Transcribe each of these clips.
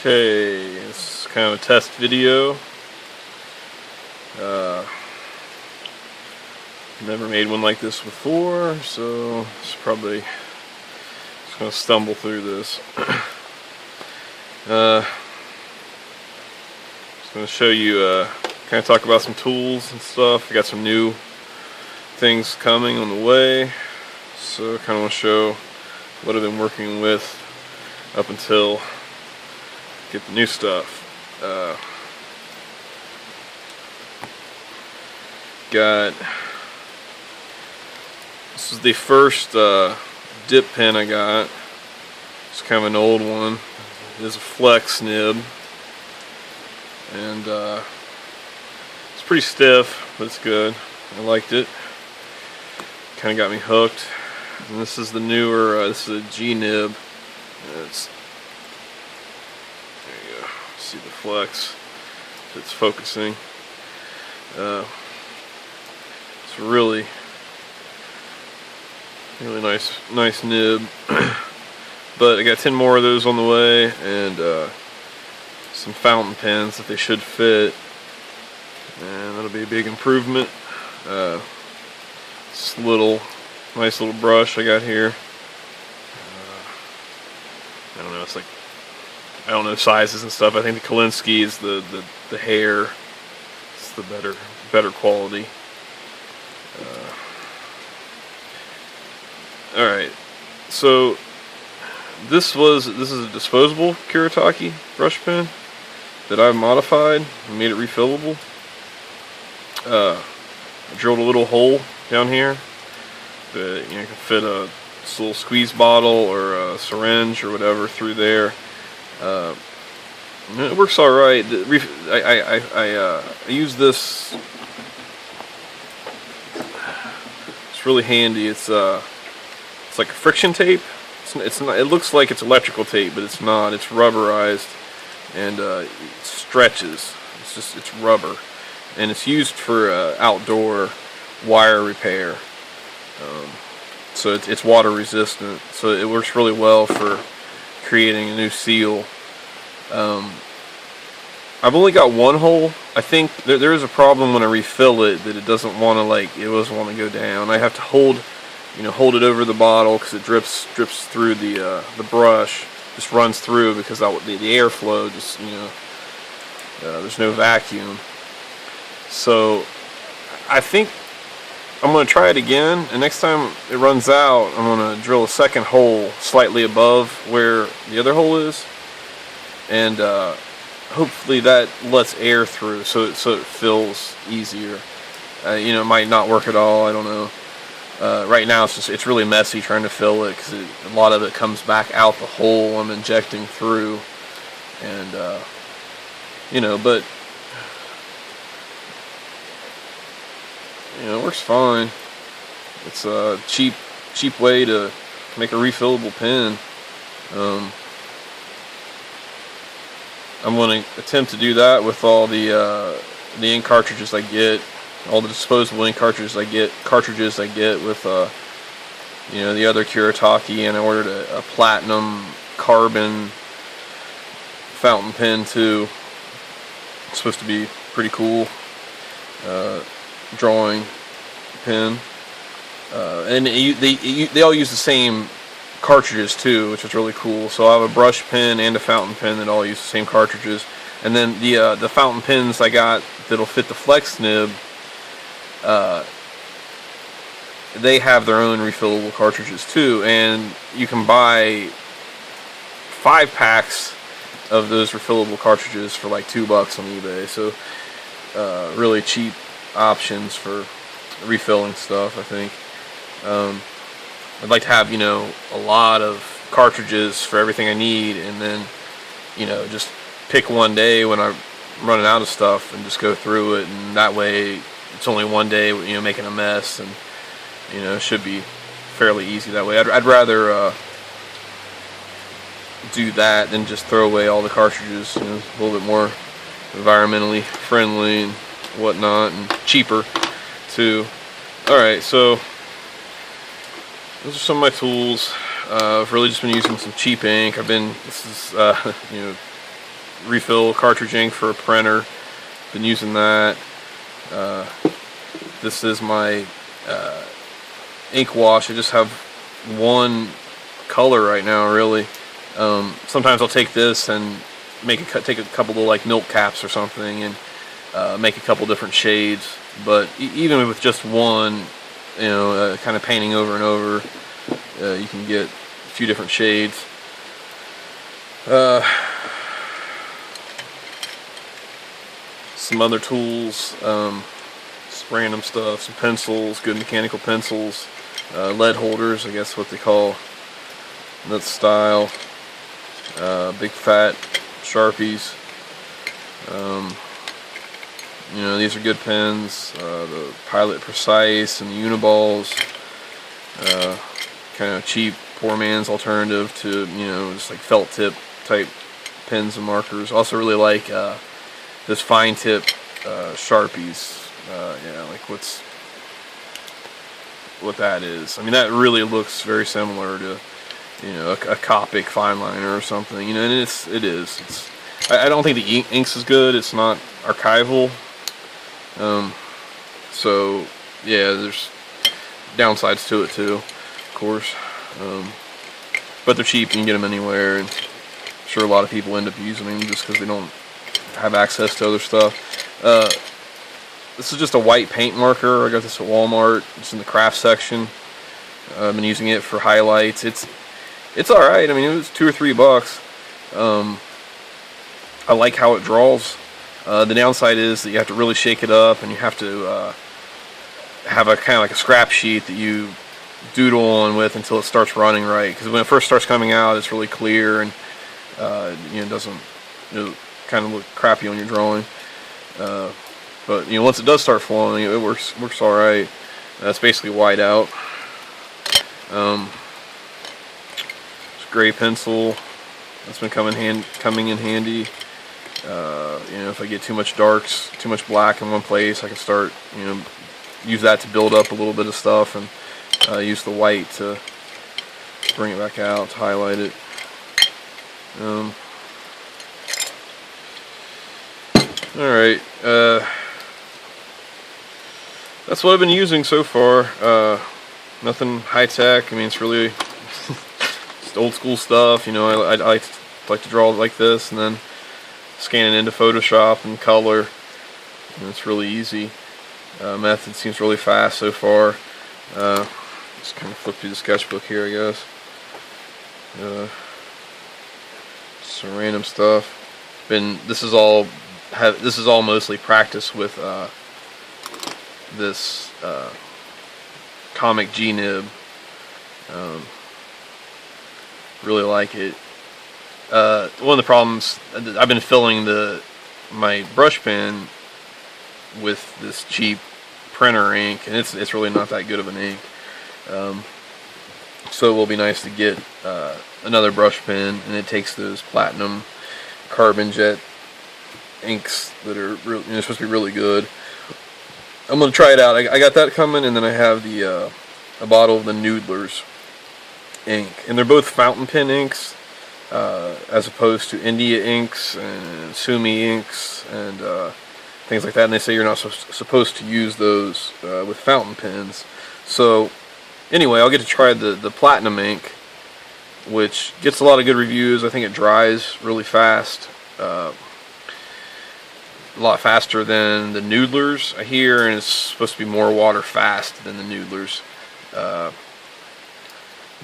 Okay, this is kind of a test video. Never made one like this before, so it's probably just gonna stumble through this. Just gonna show you, kind of talk about some tools and stuff. I got some new things coming on the way, so I kind of want to show what I've been working with up until get the new stuff. This is the first dip pen I got. It's kind of an old one. It is a flex nib, and it's pretty stiff, but it's good. I liked it. Kind of got me hooked. And this is the newer. This is a G nib. It's there you go. See the flex. It's focusing. It's really nice nib. But I got 10 more of those on the way, and some fountain pens that they should fit, and that'll be a big improvement. This nice little brush I got here. I don't know. It's like, I don't know sizes and stuff. I think the Kolinsky is the hair. It's the better quality. All right, so this is a disposable Kuretake brush pen that I've modified and made it refillable. I drilled a little hole down here that you can fit a little squeeze bottle or a syringe or whatever through there. It works all right. I use this. It's really handy. It's like a friction tape. It's not. It looks like it's electrical tape, but it's not. It's rubberized, and it stretches. It's rubber, and it's used for outdoor wire repair. So it's water resistant. So it works really well for creating a new seal. I've only got one hole. I think there is a problem when I refill it that it doesn't want to go down. I have to hold it over the bottle because it drips through the brush, just runs through because the airflow just there's no vacuum. So I think I'm going to try it again, and next time it runs out, I'm going to drill a second hole slightly above where the other hole is, and hopefully that lets air through so it fills easier. It might not work at all. I don't know. Right now it's really messy trying to fill it because a lot of it comes back out the hole I'm injecting through, and but it works fine. It's a cheap way to make a refillable pen. I'm going to attempt to do that with all the ink cartridges I get. All the disposable ink cartridges I get with the other Kuretake, and I ordered a platinum carbon fountain pen too. It's supposed to be pretty cool drawing pen, and they all use the same cartridges too, which is really cool. So I have a brush pen and a fountain pen that all use the same cartridges, and then the fountain pens I got that'll fit the flex nib. They have their own refillable cartridges too, and you can buy 5 packs of those refillable cartridges for like $2 on eBay. So really cheap options for refilling stuff, I think. I'd like to have a lot of cartridges for everything I need, and then just pick one day when I'm running out of stuff and just go through it, and that way it's only one day making a mess, and it should be fairly easy that way. I'd rather do that than just throw away all the cartridges. A little bit more environmentally friendly and whatnot, and cheaper too. Alright, so those are some of my tools. I've really just been using some cheap ink. This is refill cartridge ink for a printer. Been using that. This is my ink wash. I just have one color right now, really. Sometimes I'll take this and take a couple of like milk caps or something and make a couple different shades. But even with just one, kind of painting over and over, you can get a few different shades. Some other tools, some random stuff, some pencils, good mechanical pencils, lead holders, I guess what they call that style, big fat Sharpies. These are good pens, the Pilot Precise and the Uniballs, kind of cheap, poor man's alternative to, just like felt tip type pens and markers. Also really like this fine tip Sharpies. Like what that is. I mean, that really looks very similar to, a Copic fine liner or something. And it is. I don't think the ink's as good. It's not archival. So yeah, there's downsides to it too, of course. But they're cheap. You can get them anywhere, and I'm sure a lot of people end up using them just because they don't have access to other stuff. This is just a white paint marker. I got this at Walmart. It's in the craft section. I've been using it for highlights. It's alright. I mean, it was $2 or $3. I like how it draws. The downside is that you have to really shake it up, and you have to have a kind of like a scrap sheet that you doodle on with until it starts running right. Because when it first starts coming out, it's really clear, and it doesn't kind of look crappy on your drawing. But once it does start flowing, it works all right. It's basically white out. It's a gray pencil. That's been coming in handy. If I get too much darks, too much black in one place, I can start, use that to build up a little bit of stuff, and use the white to bring it back out, to highlight it. Alright, that's what I've been using so far. Nothing high tech. I mean, it's really just old school stuff. I like to draw like this, and then scan it into Photoshop and color. And it's really easy. Method seems really fast so far. Just kind of flip through the sketchbook here, I guess. Some random stuff. This is all mostly practice with this Comic G nib. Really like it. One of the problems, I've been filling my brush pen with this cheap printer ink, and it's really not that good of an ink. So it will be nice to get another brush pen, and it takes those platinum carbon jet inks that are supposed to be really good. I'm gonna try it out. I got that coming, and then I have a bottle of the Noodlers ink, and they're both fountain pen inks, as opposed to India inks and Sumi inks and things like that. And they say you're not supposed to use those with fountain pens. So anyway, I'll get to try the platinum ink, which gets a lot of good reviews. I think it dries really fast. A lot faster than the Noodlers, I hear, and it's supposed to be more water fast than the Noodlers.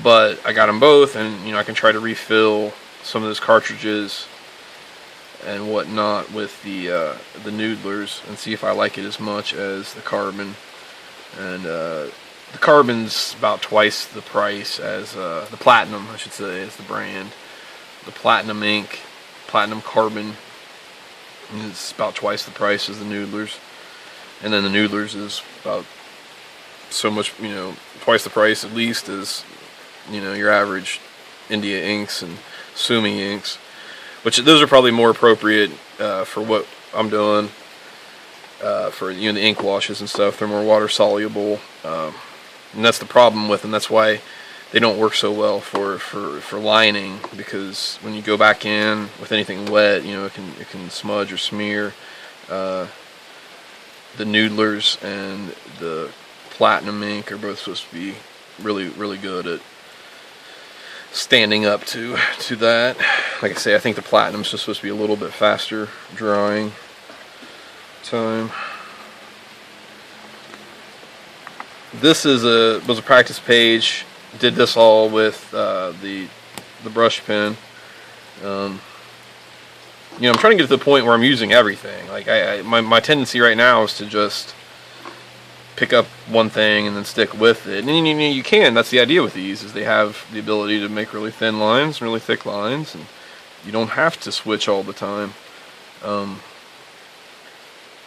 But I got them both, and I can try to refill some of those cartridges and whatnot with the Noodlers and see if I like it as much as the Carbon. And the Carbon's about twice the price as the Platinum, I should say, is the brand. The Platinum ink, Platinum Carbon, is about twice the price as the Noodlers. And then the Noodlers is about so much, twice the price at least as, your average India inks and Sumi inks. Which those are probably more appropriate for what I'm doing. For the ink washes and stuff. They're more water soluble. And that's the problem with them. That's why they don't work so well for lining, because when you go back in with anything wet, you know, it can smudge or smear. The Noodlers and the Platinum ink are both supposed to be really good at standing up to that. Like I say, I think the Platinum's just supposed to be a little bit faster drying time. This was a practice page. Did this all with the brush pen. You know, I'm trying to get to the point where I'm using everything. Like my tendency right now is to just pick up one thing and then stick with it. And you can. That's the idea with these, is they have the ability to make really thin lines and really thick lines, and you don't have to switch all the time.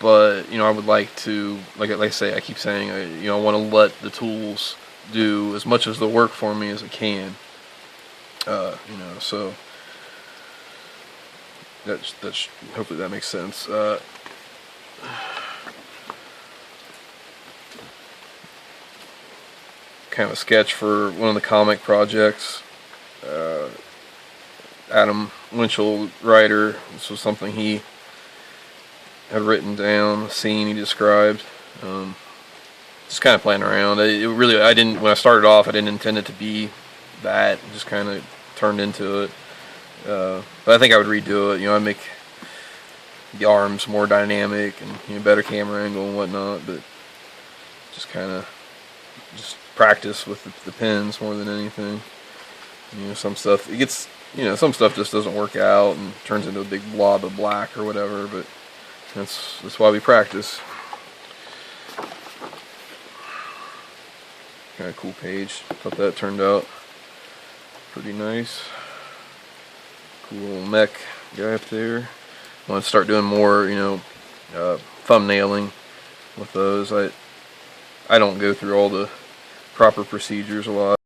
But you know, I would like to, like I say, I keep saying, you know, I want to let the tools do as much of the work for me as it can. You know, so that's hopefully that makes sense. Kind of a sketch for one of the comic projects. Adam Winchell, writer. This was something he had written down, a scene he described. Just kind of playing around. I didn't, when I started off, I didn't intend it to be that. It just kind of turned into it. But I think I would redo it. You know, I'd make the arms more dynamic and, you know, better camera angle and whatnot. But just kind of just practice with the pens more than anything. You know, some stuff, it gets, you know, some stuff just doesn't work out and turns into a big blob of black or whatever. But that's why we practice. Kind of cool page. Thought that turned out pretty nice. Cool little mech guy up there. I want to start doing more, you know, thumbnailing with those. I don't go through all the proper procedures a lot.